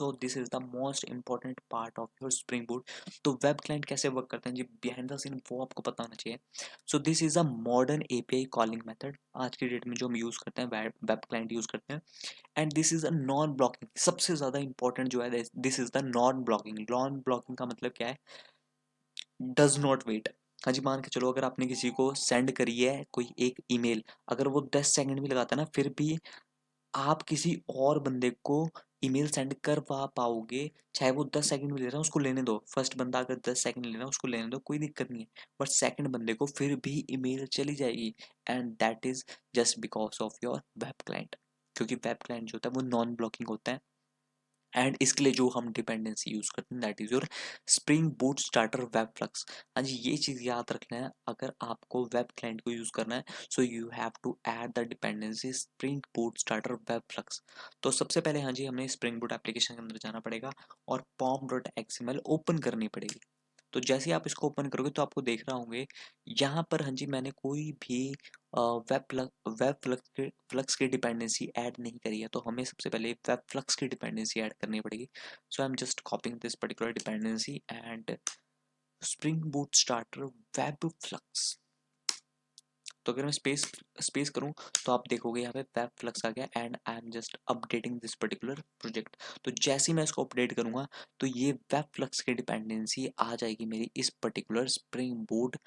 So this is the most important part of your spring boot. तो web client कैसे work करते हैं जी, behind the scene वो आपको पता होना चाहिए। सो this is a modern API calling method, आज की डेट में जो हम यूज करते हैं वेब क्लाइंट यूज करते हैं। And this is a non blocking, सबसे ज्यादा इंपॉर्टेंट जो है this is the non blocking. Non blocking का मतलब क्या है, डज नॉट वेट। हाँ जी, मान के चलो अगर आपने किसी को सेंड करी है कोई एक ईमेल, अगर वो 10 सेकंड भी लगाता है ना, फिर भी आप किसी और बंदे को ईमेल सेंड करवा पाओगे, चाहे वो 10 सेकंड भी ले रहा है, उसको लेने दो। फर्स्ट बंदा अगर 10 सेकंड ले रहा है, उसको लेने दो, कोई दिक्कत नहीं है। बट सेकंड बंदे को फिर भी ईमेल चली जाएगी, and that is just because of your web client. क्योंकि वेब क्लाइंट जो होता है वो नॉन ब्लॉकिंग होता है। एंड इसके लिए जो हम डिपेंडेंसी यूज करते हैं that is your spring boot starter web flux. हाँ जी, ये चीज याद रखना है, अगर आपको वेब क्लाइंट को यूज करना है so you have to add the dependency spring boot starter web flux. तो सबसे पहले हाँ जी, हमें स्प्रिंग बूट एप्लीकेशन के अंदर जाना पड़ेगा और pom.xml ओपन करनी पड़ेगी। तो जैसे ही आप इसको ओपन करोगे तो आपको देख रहा होंगे यहाँ पर हाँ जी, मैंने कोई भी वेब फ्लक्स की डिपेंडेंसी ऐड नहीं करी है। तो हमें सबसे पहले वेब फ्लक्स की डिपेंडेंसी ऐड करनी पड़ेगी। So I am just copying this particular dependency and Spring boot starter web flux. तो अगर मैं स्पेस स्पेस करूं तो आप देखोगे यहाँ पे वेब फ्लक्स आ गया, and I am just updating this particular project. तो जैसे ही मैं इसको अपडेट करूंगा तो ये वेब फ्लक्स की डिपेंडेंसी आ जाएगी मेरी इस पर्टिकुलर स्प्रिंग बूट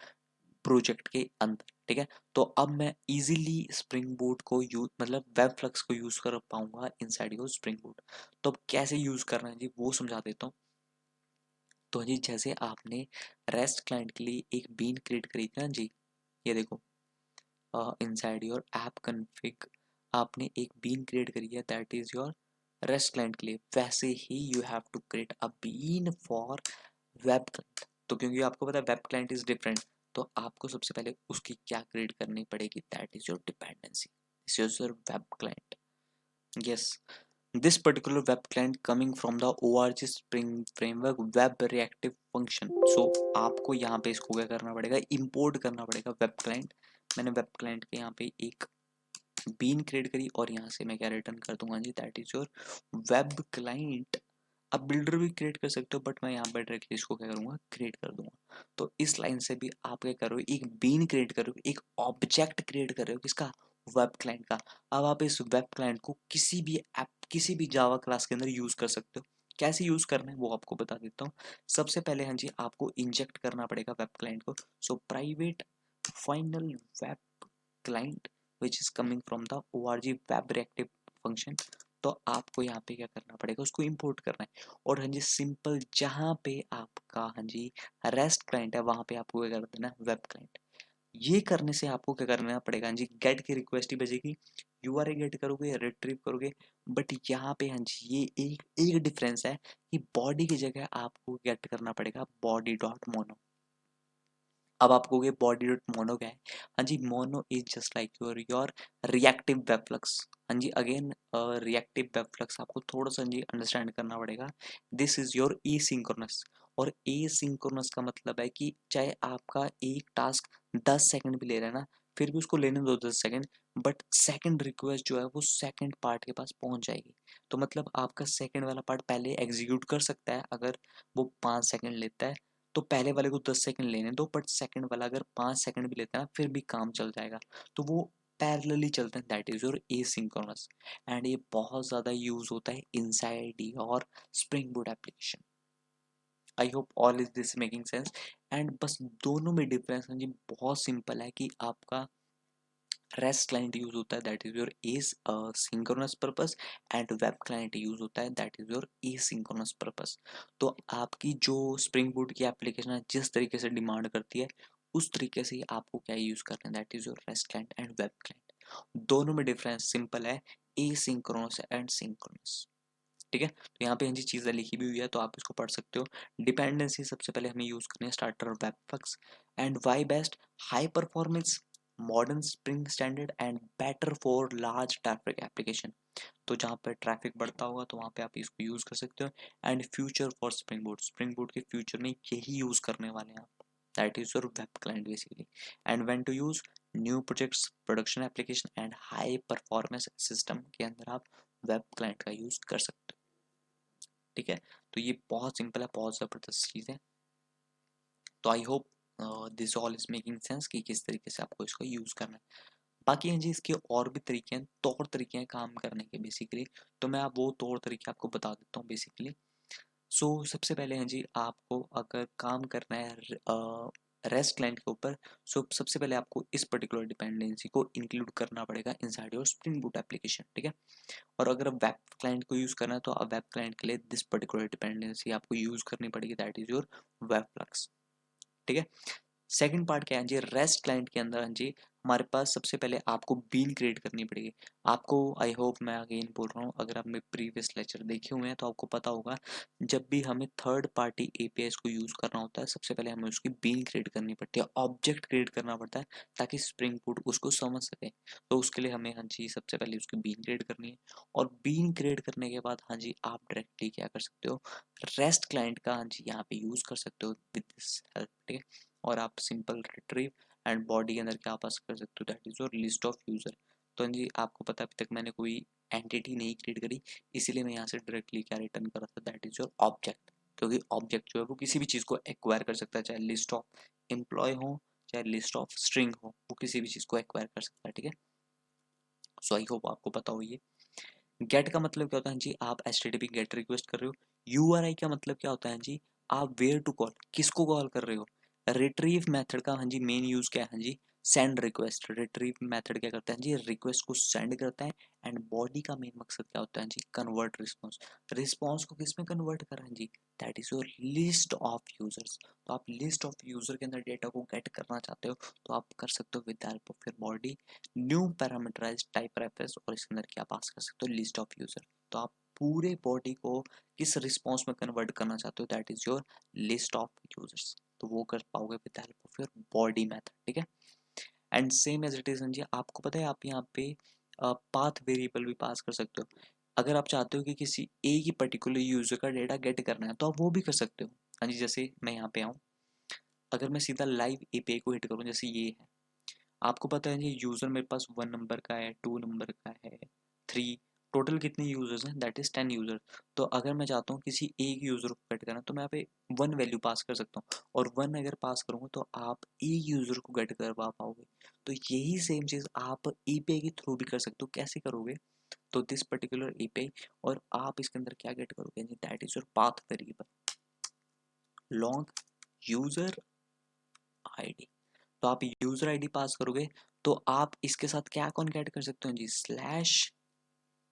प्रोजेक्ट के अंदर। ठीक है, तो अब मैं इजीली स्प्रिंग बूट को यूज मतलब वेब फ्लक्स को यूज कर पाऊंगा इनसाइड योर स्प्रिंग बूट। तो अब कैसे यूज करना है जी वो समझा देता हूँ। तो जी जैसे आपने रेस्ट क्लाइंट के लिए एक बीन क्रिएट करी थी ना जी, ये देखो इनसाइड योर ऐप कन्फिग आपने एक बीन क्रिएट करी है, that is your REST client के लिए। वैसे ही you have to create a bean for web client. तो क्योंकि आपको पता है वेब क्लाइंट इज डिफरेंट, तो आपको सबसे पहले उसकी क्या क्रिएट करनी पड़ेगी, that is your dependency, this is your web client. Yes, this particular web client coming from the org spring framework web reactive function। so आपको यहाँ पे इसको क्या करना पड़ेगा, import करना पड़ेगा वेब क्लाइंट। मैंने वेब क्लाइंट के यहाँ पे एक बीन क्रिएट करी और यहाँ से मैं क्या रिटर्न कर दूंगा जी, that is your web client. आप बिल्डर भी क्रिएट कर सकते हो, बट मैं यहाँ पर डायरेक्टली इसको क्या करूंगा, क्रिएट कर दूंगा। तो इस लाइन से भी आप क्या करो, एक बीन क्रिएट करो, एक ऑब्जेक्ट क्रिएट कर रहे हो, किसका, वेब क्लाइंट का। अब आप इस वेब क्लाइंट को किसी भी ऐप किसी भी जावा क्लास के अंदर यूज कर सकते हो। कैसे यूज करना है वो आपको बता देता हूँ। सबसे पहले हाँ जी, आपको इंजेक्ट करना पड़ेगा वेब क्लाइंट को। So private final web client which is coming from the org web reactive function. तो आपको यहाँ पे क्या करना पड़ेगा, उसको इंपोर्ट करना है। और हाँ जी सिंपल, जहाँ पे आपका हाँ जी रेस्ट क्लाइंट है वहां पे आपको क्या कर देना है, वेब क्लाइंट। ये करने से आपको क्या करना पड़ेगा, हाँ जी गेट की रिक्वेस्ट ही बजेगी, यूआरएल गेट करोगे, रिट्रीव करोगे। बट यहाँ पे हाँ जी ये एक एक डिफरेंस है कि बॉडी की जगह आपको गेट करना पड़ेगा बॉडी डॉट मोनो। अब आप कहोगे बॉडी डॉट मोनो क्या है, हाँ जी mono is just like your reactive WebFlux. हाँ जी अगेन रिएक्टिव वेब फ्लक्स आपको थोड़ा सा हाँ जी अंडरस्टैंड करना पड़ेगा। This is your asynchronous. और ए सिंक्रोनस का मतलब है कि चाहे आपका एक टास्क 10 सेकंड भी ले रहा है ना, फिर भी उसको लेने दो 10 सेकंड, बट सेकंड रिक्वेस्ट जो है वो सेकंड पार्ट के पास पहुंच जाएगी। तो मतलब आपका सेकंड वाला पार्ट पहले एग्जीक्यूट कर सकता है, अगर वो 5 सेकंड लेता है तो पहले वाले को 10 सेकंड लेने दो, बट सेकंड वाला अगर 5 सेकंड भी लेता है ना फिर भी काम चल जाएगा। तो वो पैरेलली चलते हैं, that is your asynchronous. And ये बहुत ज़्यादा यूज होता है इनसाइड और spring boot application. I hope all is this making sense. And बस दोनों में डिफरेंस है जी बहुत सिंपल है कि आपका रेस्ट क्लाइंट यूज होता है that is your S synchronous purpose, and web client use होता है that is your asynchronous purpose. तो आपकी जो स्प्रिंग बूट की एप्लीकेशन है जिस तरीके से डिमांड करती है उस तरीके से ही आपको क्या यूज करना है, that is your REST client and web client. दोनों में डिफरेंस सिंपल है, एसिंक्रोनस एंड सिंक्रोनस। ठीक है, तो यहाँ पे हाँ जी चीज़ें लिखी भी हुई है तो आप इसको पढ़ सकते हो। डिपेंडेंसी सबसे पहले हमें यूज करनी है starter WebFlux. And why best, high performance, modern Spring standard and better for large traffic application. तो जहाँ पर ट्रैफिक बढ़ता होगा तो वहाँ पे आप इसको यूज कर सकते हो। And future for spring board के फ्यूचर में यही यूज करने वाले हैं आप, that is your web client basically. And when to use, new projects, production application and high performance system के अंदर आप वेब क्लाइंट का यूज कर सकते हो। ठीक है। तो ये बहुत सिंपल है, बहुत ज़बरदस्त चीज़ है। तो I hope this all is making sense कि किस तरीके से आपको इसको यूज़ करना है। बाकी हैं जी इसके और भी तरीके हैं, तौर तरीके हैं काम करने के बेसिकली। तो मैं आप वो तौर तरीके आपको बता देता हूँ बेसिकली। सबसे पहले हैं जी, आपको अगर काम करना है रेस्ट क्लाइंट के ऊपर, सबसे पहले आपको इस पर्टिकुलर डिपेंडेंसी को इंक्लूड करना पड़ेगा inside your spring boot application, ठीक है। और अगर वेब क्लाइंट को यूज़ करना है तो वेब क्लाइंट के लिए दिस पर्टिकुलर डिपेंडेंसी आपको यूज़ करनी पड़ेगी, that is your web flux, ठीक है। सेकंड पार्ट क्या है जी, रेस्ट क्लाइंट के अंदर जी हमारे पास सबसे पहले आपको बीन क्रिएट करनी पड़ेगी। आपको, आई होप मैं अगेन बोल रहा हूँ, अगर आपने प्रीवियस लेक्चर देखे हुए हैं तो आपको पता होगा, जब भी हमें थर्ड पार्टी एपीआईज को यूज़ करना होता है सबसे पहले हमें उसकी बीन क्रिएट करनी पड़ती है, ऑब्जेक्ट क्रिएट करना पड़ता है ताकि स्प्रिंग बूट उसको समझ सके। तो उसके लिए हमें हाँ जी सबसे पहले उसकी बीन क्रिएट करनी है, और बीन क्रिएट करने के बाद हाँ जी आप डायरेक्टली क्या कर सकते हो, रेस्ट क्लाइंट का हाँ जी यहाँ पे यूज़ कर सकते हो विद दिस हेल्प, ठीक है। और आप सिंपल रिट्रीव एंड बॉडी के अंदर क्या पास कर सकते हो, that is your list of user. तो जी आपको पता है अभी तक मैंने कोई एंटिटी नहीं क्रिएट करी, इसीलिए मैं यहाँ से डायरेक्टली क्या रिटर्न कर रहा था, दैट इज योर ऑब्जेक्ट। क्योंकि ऑब्जेक्ट जो है वो किसी भी चीज़ को एक्वायर कर सकता है, चाहे लिस्ट ऑफ एम्प्लॉय हो चाहे लिस्ट ऑफ स्ट्रिंग हो, वो किसी भी चीज़ को एक्वायर कर सकता है, ठीक है। सो आई होप आपको पता हो ये। गेट का मतलब क्या होता है जी, आप HTTP गेट रिक्वेस्ट कर रहे हो। URI का मतलब क्या होता है जी, आप वेयर टू कॉल, किसको कॉल कर रहे हो। रिट्रीव मेथड का हाँ जी मेन यूज क्या है, हाँ जी सेंड रिक्वेस्ट। रिट्रीव मेथड क्या करता है जी, रिक्वेस्ट को सेंड करता है। एंड बॉडी का मेन मकसद क्या होता है जी, कन्वर्ट रिस्पॉन्स। रिस्पॉन्स को किस में कन्वर्ट कर रहा है जी, that is your list of users. तो आप लिस्ट ऑफ यूजर के अंदर डेटा को गेट करना चाहते हो तो आप कर सकते हो with the help of your body new parameterised type reference, और इसके अंदर क्या पास कर सकते हो, लिस्ट ऑफ यूजर। तो आप पूरे बॉडी को किस रिस्पॉन्स में कन्वर्ट करना चाहते हो, that is your list of users. तो वो कर पाओगे with the help of your body method, ठीक है। And same as it is जी, आपको पता है आप यहाँ पे पाथ वेरिएबल भी पास कर सकते हो। अगर आप चाहते हो कि किसी एक ही पर्टिकुलर यूजर का डेटा गेट करना है तो आप वो भी कर सकते हो। हाँ जी, जैसे मैं यहाँ पे आऊँ, अगर मैं सीधा लाइव एपीआई को हिट करूँ, जैसे ये है, आपको पता है ये यूजर मेरे पास 1 नंबर का है, 2 नंबर का है, 3, टोटल कितने यूजर्स हैं, दैट इज 10 यूजर। तो अगर मैं चाहता हूँ किसी एक यूजर को गेट करना तो मैं यहाँ पे 1 वैल्यू पास कर सकता हूँ, और 1 अगर पास करूँगा तो आप एक यूजर को गेट करवा पाओगे। तो यही सेम चीज आप एपीआई के थ्रू भी कर सकते हो। कैसे करोगे, तो दिस पर्टिकुलर एपीआई, और आप इसके अंदर क्या गेट करोगे, that is your path variable long user ID. तो आप यूजर आईडी पास करोगे तो आप इसके साथ क्या कॉन्कैट कर सकते हो जी, स्लैश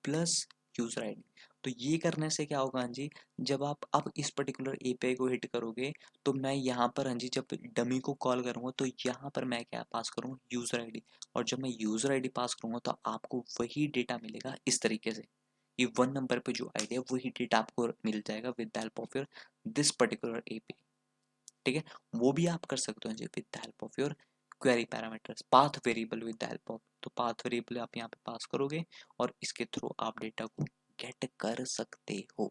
प्लस यूजर आईडी। तो ये करने से क्या होगा जी, जब आप अब इस पर्टिकुलर एपीआई को हिट करोगे तो मैं यहाँ पर हाँ जी जब डमी को कॉल करूँगा तो यहाँ पर मैं क्या पास करूँगा, यूजर आईडी। और जब मैं यूजर आईडी पास करूँगा तो आपको वही डेटा मिलेगा इस तरीके से, ये 1 नंबर पे जो आईडी है वही डेटा आपको मिल जाएगा with the help of your this particular API, ठीक है। वो भी आप कर सकते हो जी with the help of your query parameters, path variable with the help of. तो पाथ वेरिएबल आप यहाँ पे पास करोगे और इसके थ्रू आप डेटा को गेट कर सकते हो।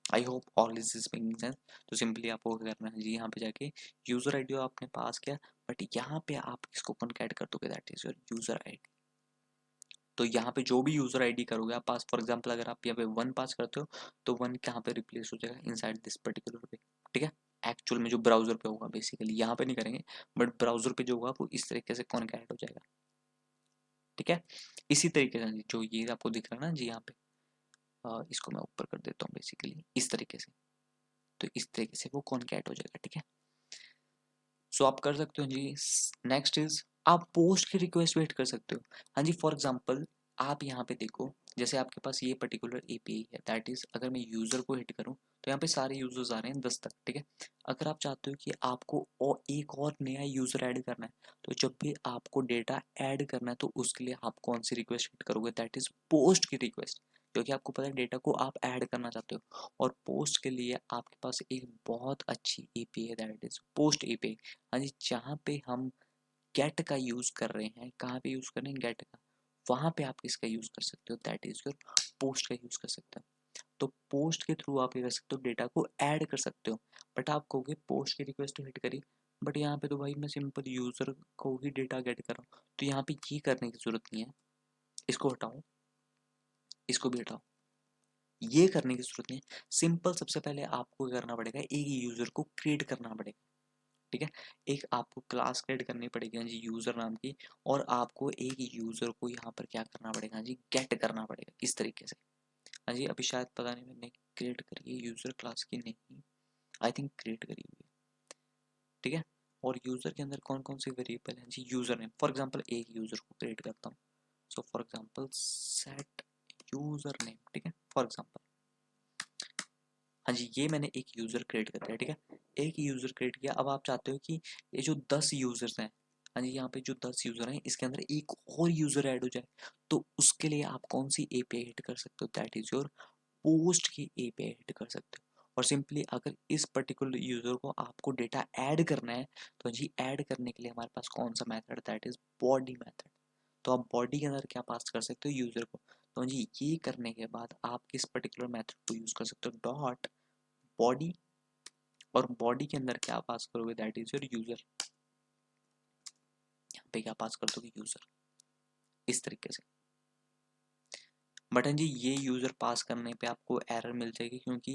आई hope all this is making sense. तो सिंपली आपको क्या करना है जी, यहाँ पे जाके यूजर आईडी आपने पास किया, बट यहाँ पे आप किसको कॉन्कैट कर दोगे, that is your user ID. तो यहाँ पे जो भी यूजर आईडी करोगे आप पास, फॉर एग्जांपल अगर आप यहाँ पे 1 पास करते हो तो 1 कहाँ पे रिप्लेस हो जाएगा, इनसाइड दिस पर्टिकुलर पे, ठीक है। एक्चुअल में जो ब्राउजर पे होगा, बेसिकली यहाँ पे नहीं करेंगे, बट ब्राउजर पे जो होगा वो इस तरीके से कॉन्कैट हो जाएगा, ठीक है। इसी तरीके से जो ये आपको दिख रहा है ना जी यहाँ पे, इसको मैं ऊपर कर देता हूँ बेसिकली इस तरीके से। तो इस तरीके से वो कॉन्कैट हो जाएगा, ठीक है। सो आप कर सकते हो जी। नेक्स्ट इज आप पोस्ट की रिक्वेस्ट वेट कर सकते हो। हाँ जी, फॉर एग्जांपल आप यहाँ पे देखो, जैसे आपके पास ये पर्टिकुलर एपीआई है, दैट इज अगर मैं यूजर को हिट करूँ तो यहाँ पे सारे यूजर्स आ रहे हैं 10 तक, ठीक है। अगर आप चाहते हो कि आपको और एक और नया यूजर ऐड करना है, तो जब भी आपको डेटा ऐड करना है तो उसके लिए आप कौन सी रिक्वेस्ट हिट करोगे, दैट इज पोस्ट की रिक्वेस्ट। क्योंकि आपको पता है डेटा को आप ऐड करना चाहते हो, और पोस्ट के लिए आपके पास एक बहुत अच्छी एपीआई है, दैट इज पोस्ट एपीआई। हाँ जी, जहाँ पे हम गेट का यूज कर रहे हैं, कहाँ पे यूज कर रहे हैं गेट का, वहां पे आप किसका यूज कर सकते हो, दैट इज योर पोस्ट का यूज कर सकते हो। तो पोस्ट के थ्रू आप ये कर सकते हो, डेटा को ऐड कर सकते हो। बट आप कहोगे पोस्ट की रिक्वेस्ट हिट करी, बट यहाँ पे तो भाई मैं सिंपल यूजर को ही डेटा गेट कर रहा हूँ, तो यहाँ पे ये करने की जरूरत नहीं है। इसको हटाओ, इसको भी हटाओ, ये करने की जरूरत नहीं है। सिंपल सबसे पहले आपको क्या करना पड़ेगा, एक यूजर को क्रिएट करना पड़ेगा। ठीक है, एक आपको क्लास क्रिएट करनी पड़ेगी हाँ जी यूजर नाम की, और आपको एक यूजर को यहाँ पर क्या करना पड़ेगा हाँ जी, गेट करना पड़ेगा इस तरीके से। हाँ जी, अभी शायद पता नहीं मैंने क्रिएट करी है यूजर क्लास की, नहीं आई थिंक क्रिएट करी हुई है। ठीक है, और यूजर के अंदर कौन कौन से वेरिएबल हैं जी, यूजर नेम फॉर एग्जांपल, एक यूजर को क्रिएट करता हूँ। So for example set user name, ठीक है फॉर एग्जांपल। हाँ जी, ये मैंने एक यूजर क्रिएट कर दिया। ठीक है, एक यूजर क्रिएट किया। अब आप चाहते हो कि ये जो 10 यूजर्स हैं, हाँ जी यहाँ पे जो 10 यूजर हैं इसके अंदर एक और यूजर ऐड हो जाए, तो उसके लिए आप कौन सी एपीआई हिट कर सकते हो, दैट इज योर पोस्ट की एपीआई हिट कर सकते हो। और सिंपली अगर इस पर्टिकुलर यूजर को आपको डेटा ऐड करना है, तो जी ऐड करने के लिए हमारे पास कौन सा method, that is body method. तो आप बॉडी के अंदर क्या पास कर सकते हो, यूजर को। तो जी ये करने के बाद आप किस पर्टिकुलर मेथड को यूज कर सकते हो, डॉट बॉडी, और बॉडी के अंदर क्या पास करोगे, दैट इज योर यूजर। यहाँ पे क्या पास कर दोगे, यूजर, इस तरीके से। बट हाँ जी ये यूजर पास करने पे आपको एरर मिल जाएगी, क्योंकि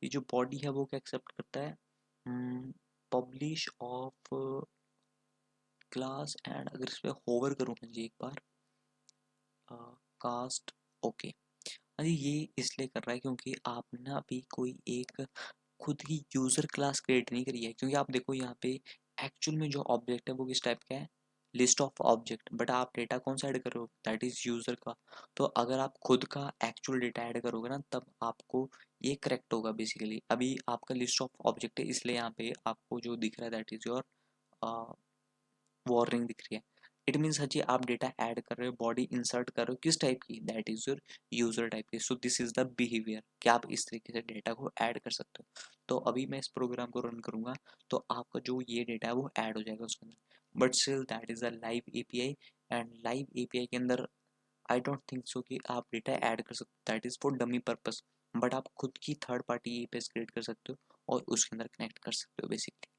ये जो बॉडी है वो क्या एक्सेप्ट करता है, पब्लिश ऑफ क्लास एंड, अगर इस पे होवर करूँ जी एक बार, कास्ट, ओके। हाँ जी ये इसलिए कर रहा है क्योंकि आपने अभी कोई एक खुद की यूजर क्लास क्रिएट नहीं करी है, क्योंकि आप देखो यहाँ पे एक्चुअल में जो ऑब्जेक्ट है वो किस टाइप का है, लिस्ट ऑफ ऑब्जेक्ट, बट आप डेटा कौन सा ऐड कर रहे हो, दैट इज यूजर का। तो अगर आप खुद का एक्चुअल डेटा ऐड करोगे ना, तब आपको ये करेक्ट होगा बेसिकली। अभी आपका लिस्ट ऑफ ऑब्जेक्ट है, इसलिए यहाँ पे आपको जो दिख रहा है दैट इज योर वार्निंग दिख रही है। इट मीन्स जी आप डेटा ऐड कर रहे हो, बॉडी इंसर्ट कर रहे हो, किस टाइप की, that is your user type की। So this is the behaviour कि आप इस तरीके से डेटा को ऐड कर सकते हो। तो अभी मैं इस प्रोग्राम को रन करूंगा, तो आपका जो ये डेटा है वो ऐड हो जाएगा उसके अंदर। But still that is a live API, and live API के अंदर आई डोंट थिंक सो कि आप डेटा ऐड कर सकते हो, that is for dummy purpose. But आप खुद की थर्ड पार्टी एपीआई क्रिएट कर सकते हो और उसके अंदर कनेक्ट कर सकते हो बेसिकली।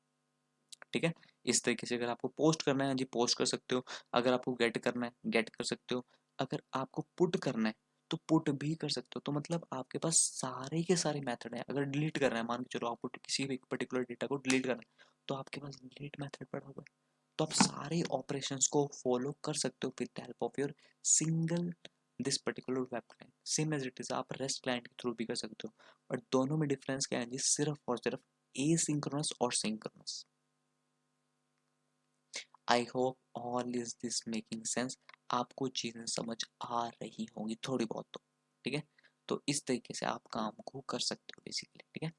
ठीक है, इस तरीके से अगर आपको पोस्ट करना है जी पोस्ट कर सकते हो, अगर आपको गेट करना है गेट कर सकते हो, अगर आपको पुट करना है तो पुट भी कर सकते हो। तो मतलब आपके पास सारे के सारे मेथड हैं। अगर डिलीट करना है, मान के चलो आपको किसी भी पर्टिकुलर डेटा को डिलीट करना है, तो आपके पास डिलीट मेथड पड़ा हुआ है। तो आप सारे ऑपरेशंस को फॉलो कर सकते हो with the help of your single this particular web client. Same as it is आप रेस्ट क्लाइंट के थ्रू भी कर सकते हो, बट दोनों में डिफरेंस क्या है जी, सिर्फ और सिर्फ एसिंक्रोनस और synchronous. I hope all is this making sense. आपको चीजें समझ आ रही होंगी थोड़ी बहुत तो। ठीक है, तो इस तरीके से आप काम को कर सकते हो बेसिकली। ठीक है,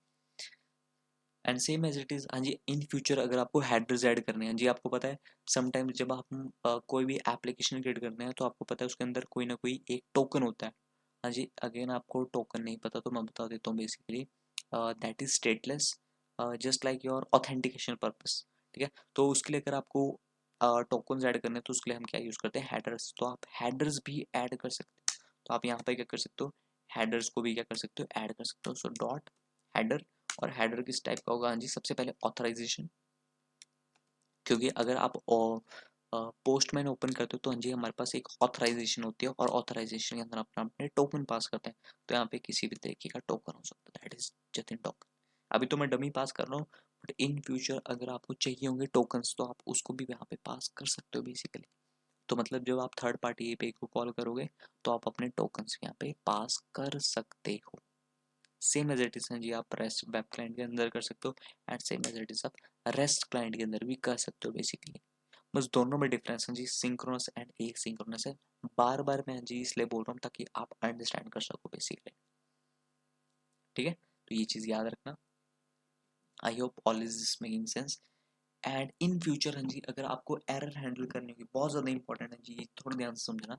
and same as it is हाँ जी, इन फ्यूचर अगर आपको हेडर्स ऐड करने हैं जी, आपको पता है समटाइम्स जब आप कोई भी एप्लीकेशन क्रिएट करते हैं, तो आपको पता है उसके अंदर कोई ना कोई एक टोकन होता है। हाँ जी, अगेन आपको टोकन नहीं पता तो मैं बता देता हूँ basically, that is stateless, just like your authentication purpose. ठीक है, तो उसके लिए अगर आपको टोकन्स ऐड करने हैं, तो उसके लिए हम क्या यूज़ करते हैं, हेडर्स। तो आप हेडर्स भी ऐड कर सकते हो। तो आप यहाँ पे क्या कर सकते हो, हेडर्स को भी क्या कर सकते हो, ऐड कर सकते हो। सो डॉट हेडर, और हेडर किस टाइप का होगा, हाँ जी सबसे पहले ऑथराइजेशन, क्योंकि अगर आप पोस्टमैन ओपन करते हो तो हाँ जी हमारे पास एक ऑथराइजेशन होती है, और ऑथराइजेशन के अंदर अपना अपने टोकन पास करते हैं। तो यहाँ पे किसी भी तरीके का टोकन हो सकता है, दैट इज जतिन टोकन। अभी तो मैं डमी पास कर रहा हूँ, बट इन फ्यूचर अगर आपको चाहिए होंगे टोकन्स, तो आप उसको भी यहाँ पे पास कर सकते हो बेसिकली। तो मतलब जब आप थर्ड पार्टी एपीआई को कॉल करोगे, तो आप अपने टोकन्स यहाँ पे पास कर सकते हो। सेम एज इट इज जी आप रेस्ट वेब क्लाइंट के अंदर कर सकते हो, and same as it is आप रेस्ट क्लाइंट के अंदर भी कर सकते हो बेसिकली। बस दोनों में डिफरेंस है जी, सिंक्रोनस एंड एसिंक्रोनस है। बार बार मैं जी इसलिए बोल रहा हूँ ताकि आप अंडरस्टैंड कर सको बेसिकली। ठीक है, तो ये चीज़ याद रखना। आई hope all is making sense. And in future हाँ जी अगर आपको एरर हैंडल करनी होगी, बहुत ज़्यादा इंपॉर्टेंट है जी, ये थोड़ा ध्यान से समझना।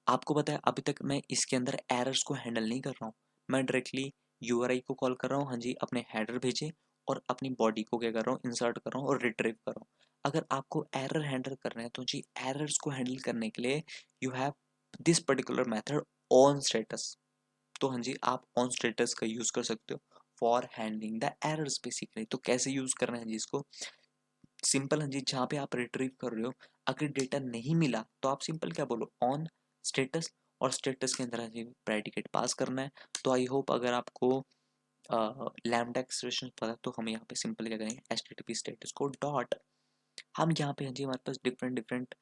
आपको पता है अभी तक मैं इसके अंदर एरर्स को हैंडल नहीं कर रहा हूँ, मैं डायरेक्टली यूआरआई को कॉल कर रहा हूँ, हाँ जी अपने हेडर भेजे, और अपनी बॉडी को क्या कर रहा हूँ, इंसर्ट कर रहा हूँ और रिट्रीव कर रहा हूँ। अगर आपको एरर हैंडल करना है, तो जी एरर्स को हैंडल करने के लिए you have this particular method on status. तो हाँ जी आप ऑन स्टेटस का यूज कर सकते हो for handling the errors basically. तो कैसे यूज करना है जी इसको, सिंपल हाँ जी, जहाँ पे आप रिट्रीव कर रहे हो, अगर डेटा नहीं मिला तो आप सिंपल क्या बोलो, ऑन स्टेटस, और स्टेटस के अंदर हाँ जी प्रेडिकेट पास करना है। तो आई होप अगर आपको लैम्डा एक्सप्रेशन पता है तो हम यहाँ पे सिंपल क्या करेंगे, HTTP स्टेटस को डॉट, हम यहाँ पे हाँ जी हमारे पास डिफरेंट डिफरेंट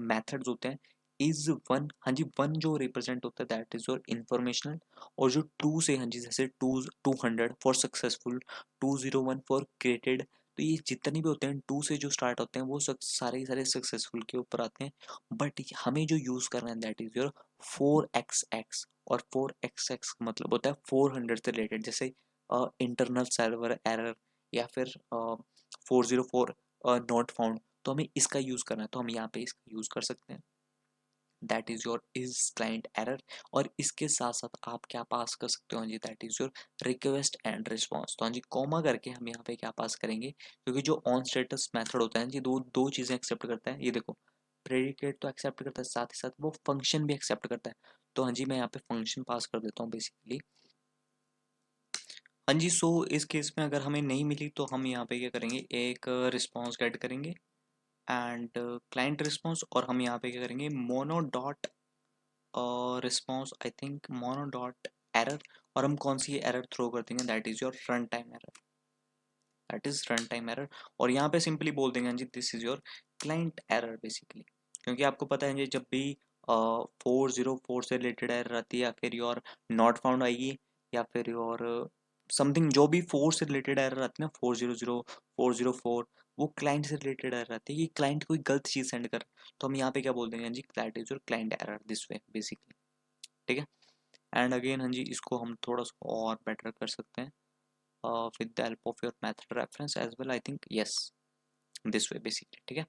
मेथड्स होते हैं। इज वन, हाँ जी वन जो रिप्रेजेंट होता है दैट इज योर इंफॉर्मेशनल, और जो टू से हाँ जी जैसे 200 फॉर सक्सेसफुल, 201 फॉर क्रिएटेड, तो ये जितने भी होते हैं टू से जो स्टार्ट होते हैं वो सारे सारे सक्सेसफुल के ऊपर आते हैं। बट हमें जो यूज करना है दैट इज योर 4xx, और 4xx मतलब होता है 400 से रिलेटेड, जैसे इंटरनल सर्वर एरर, या फिर 404 नॉट फाउंड, तो हमें इसका यूज करना है, तो हम यहाँ पे इसका यूज कर सकते हैं, that is your is client error. और इसके साथ साथ आप क्या पास कर सकते हो जी, that is your request and response. तो हाँ जी कॉमा करके हम यहाँ पे क्या पास करेंगे, क्योंकि जो ऑन स्टेटस मेथड होता है जी दो दो चीजें एक्सेप्ट करता है, ये देखो प्रेडिकेट तो एक्सेप्ट करता है, साथ ही साथ वो फंक्शन भी एक्सेप्ट करता है। तो हाँ जी मैं यहाँ पे फंक्शन पास कर देता हूँ बेसिकली। हाँ जी सो इस केस में अगर हमें नहीं मिली तो हम यहाँ पे क्या करेंगे, एक रिस्पॉन्स गेट करेंगे एंड क्लाइंट रिस्पॉन्स, और हम यहाँ पे क्या करेंगे mono dot response, I think mono dot error, और हम कौन सी एरर थ्रो कर देंगे, that is your run time error, that is run time error. और यहाँ पे सिंपली बोल देंगे जी this is your client error basically, क्योंकि आपको पता है जी जब भी 404 से रिलेटेड एरर आती है, या फिर योर नॉट फाउंड आएगी, या फिर योर समथिंग जो भी 4 से रिलेटेड एरर आती है ना, 400 404, वो क्लाइंट से रिलेटेड एरर आती है कि क्लाइंट कोई गलत चीज सेंड कर, तो हम यहाँ पे क्या बोल देंगे जी that is your client error this way basically, ठीक है। एंड अगेन हाँ जी इसको हम थोड़ा सा और बेटर कर सकते हैं with the help of your method reference as well, I think yes this way basically, ठीक है।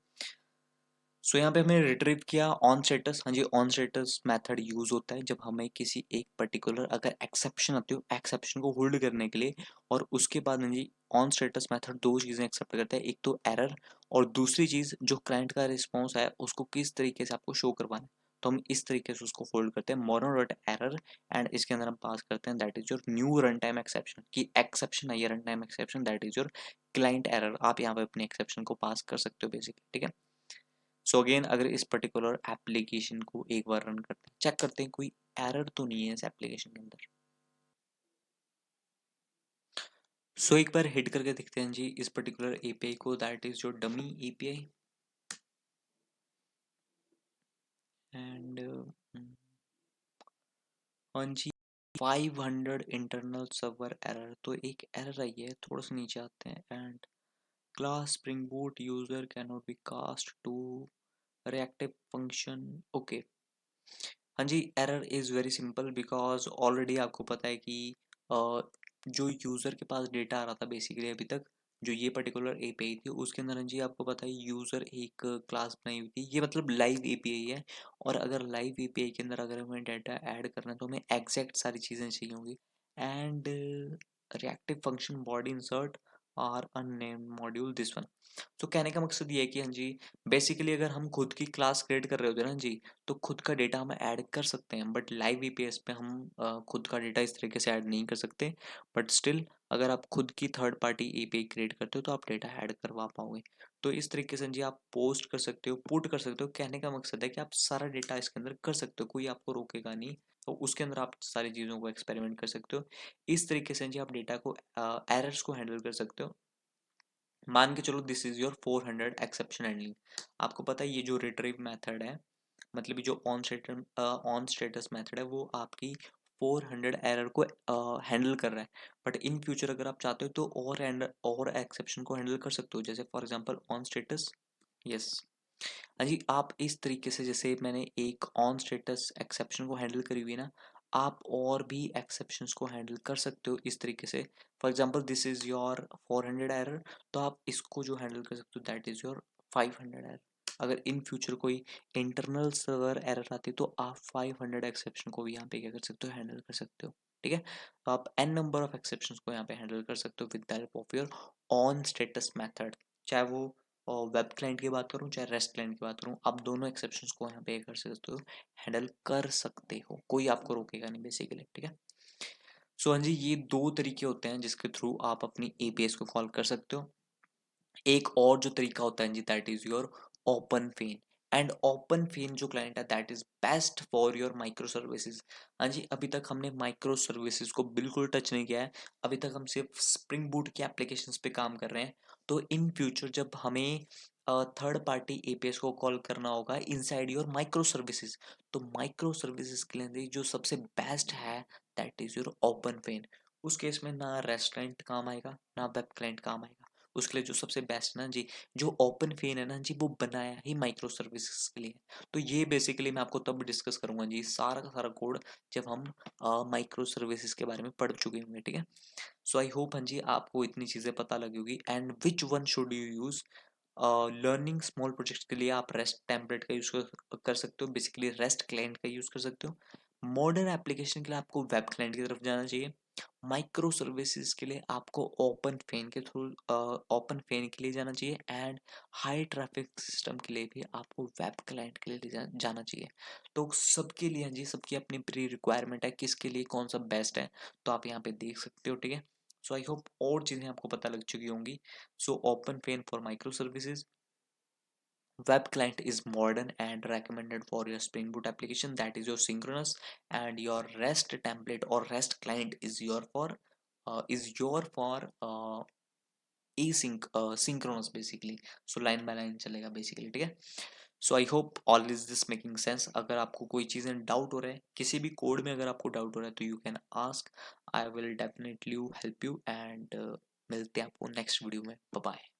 सो यहाँ पे हमने रिट्रीव किया ऑन स्टेटस, हाँ जी ऑन स्टेटस मेथड यूज होता है जब हमें किसी एक पर्टिकुलर अगर एक्सेप्शन आती हो, एक्सेप्शन को होल्ड करने के लिए, और उसके बाद हाँ जी ऑन स्टेटस मेथड दो चीजें एक्सेप्ट करता है, एक तो एरर, और दूसरी चीज जो क्लाइंट का रिस्पॉन्स है उसको किस तरीके से आपको शो करवाना है, तो हम इस तरीके से उसको होल्ड करते हैं मोनो डॉट एरर, एंड इसके अंदर हम पास करते हैं that is your new run time exception, की एक्सेप्शन आई है run time exception, that is your client error, आप यहाँ पे अपने एक्सेप्शन को पास कर सकते हो बेसिकली, ठीक है। सो अगेन अगर इस पर्टिकुलर एप्लीकेशन को एक बार रन करते हैं, चेक करते हैं कोई एरर तो नहीं है इस एप्लीकेशन के अंदर। सो एक बार हिट करके देखते हैं जी इस पर्टिकुलर एपीआई को, that is your dummy API, and हाँ जी 500 इंटरनल सर्वर एरर, तो एक एरर आई है, थोड़ा सा नीचे आते हैं, and class Spring Boot user can not be cast to reactive function, okay. हाँ जी error is very simple because already आपको पता है कि जो यूज़र के पास डेटा आ रहा था बेसिकली अभी तक, जो ये पर्टिकुलर एपीआई थी उसके अंदर हाँ जी आपको पता है यूज़र एक क्लास बनाई हुई थी, ये मतलब लाइव एपीआई है, और अगर लाइव एपीआई के अंदर अगर हमें डाटा ऐड करना है तो हमें एग्जैक्ट सारी चीज़ें चाहिए होंगी, and reactive function body insert are unnamed module this one. तो कहने का मकसद ये है कि हाँ जी बेसिकली अगर हम खुद की क्लास क्रिएट कर रहे होते हैं ना जी, तो खुद का डेटा हम ऐड कर सकते हैं, बट लाइव ईपीएस पे हम खुद का डेटा इस तरीके से ऐड नहीं कर सकते, बट स्टिल अगर आप खुद की थर्ड पार्टी एपीआई क्रिएट करते हो तो आप डेटा ऐड करवा पाओगे। तो इस तरीके से जी आप पोस्ट कर सकते हो, पुट कर सकते हो, कहने का मकसद है कि आप सारा डेटा इसके अंदर कर सकते हो, कोई आपको रोकेगा नहीं, तो उसके अंदर आप सारी चीज़ों को एक्सपेरिमेंट कर सकते हो। इस तरीके से जी आप डेटा को एरर्स को हैंडल कर सकते हो। मान के चलो this is your 400 exception handling, आपको पता है ये जो रिट्रीव मेथड है, मतलब ये जो ऑन स्टेटस मेथड है वो आपकी 400 एरर को हैंडल कर रहा है, बट इन फ्यूचर अगर आप चाहते हो तो और एक्सेप्शन को हैंडल कर सकते हो, जैसे for example on status, yes हाँ जी आप इस तरीके से, जैसे मैंने एक ऑन स्टेटस एक्सेप्शन को हैंडल करी हुई है ना, आप और भी एक्सेप्शंस को हैंडल कर सकते हो इस तरीके से। For example this is your 400 error, तो आप इसको जो हैंडल कर सकते हो दैट इज योर 500 एरर। अगर इन फ्यूचर कोई इंटरनल सर्वर एरर आती है तो आप 500 एक्सेप्शन को भी यहाँ पे क्या कर सकते हो, हैंडल कर सकते हो, ठीक है। तो आप एन नंबर ऑफ एक्सेप्शंस को यहाँ पे हैंडल कर सकते हो with the help of your on status method, चाहे वो और वेब क्लाइंट की बात करूँ चाहे रेस्ट क्लाइंट की बात करूँ, आप दोनों एक्सेप्शंस को यहाँ पे कर सकते हो, हैंडल कर सकते हो, कोई आपको रोकेगा नहीं बेसिकली, ठीक है। सो हाँ जी ये दो तरीके होते हैं जिसके थ्रू आप अपनी एपीएस को कॉल कर सकते हो। एक और जो तरीका होता है जी that is your OpenFeign, and OpenFeign जो क्लाइंट है that is best for your microservices. हाँ जी, अभी तक हमने माइक्रो सर्विसेज को बिल्कुल टच नहीं किया है, अभी तक हम सिर्फ स्प्रिंग बूट के एप्लीकेशंस पे काम कर रहे हैं। तो इन फ्यूचर जब हमें थर्ड पार्टी एपीएस को कॉल करना होगा इनसाइड योर माइक्रो सर्विसेज, तो माइक्रो सर्विसेज के लिए जो सबसे बेस्ट है दैट इज योर ओपन फेन। उस केस में ना रेस्ट क्लाइंट काम आएगा ना वेब क्लाइंट काम आएगा, उसके लिए जो सबसे बेस्ट ना जी, जो ओपन फेन है ना जी, वो बनाया ही माइक्रो सर्विसेज के लिए। तो ये बेसिकली मैं आपको तब डिस्कस करूंगा जी, सारा का सारा कोड, जब हम माइक्रो सर्विसेज के बारे में पढ़ चुके होंगे, ठीक है। सो आई होप हाँ जी आपको इतनी चीज़ें पता लगी होगी। And which one should you use, learning small projects के लिए आप रेस्ट टेम्पलेट का यूज़ कर सकते हो, बेसिकली रेस्ट क्लाइंट का यूज़ कर सकते हो। मॉडर्न एप्लीकेशन के लिए आपको वेब क्लाइंट की तरफ जाना चाहिए। माइक्रो सर्विसेज के लिए आपको ओपन फेन के थ्रू, ओपन फेन के लिए जाना चाहिए। एंड हाई ट्रैफिक सिस्टम के लिए भी आपको वेब क्लाइंट के लिए जाना चाहिए। तो सबके लिए हाँ जी, सबकी अपनी प्री रिक्वायरमेंट है, किसके लिए कौन सा बेस्ट है, तो आप यहाँ पे देख सकते हो, ठीक है। सो आई होप और चीज़ें आपको पता लग चुकी होंगी। So open fan for microservices, web client is modern and recommended for your Spring Boot application, that is your synchronous, and your REST template or REST client is your for async, synchronous basically. So line by line चलेगा basically, ठीक है। So I hope all is this making sense. अगर आपको कोई चीज़ें doubt हो रहा है, किसी भी कोड में अगर आपको डाउट हो रहा है, तो you can ask, I will definitely help you. And मिलते हैं आपको नेक्स्ट वीडियो में। Bye bye.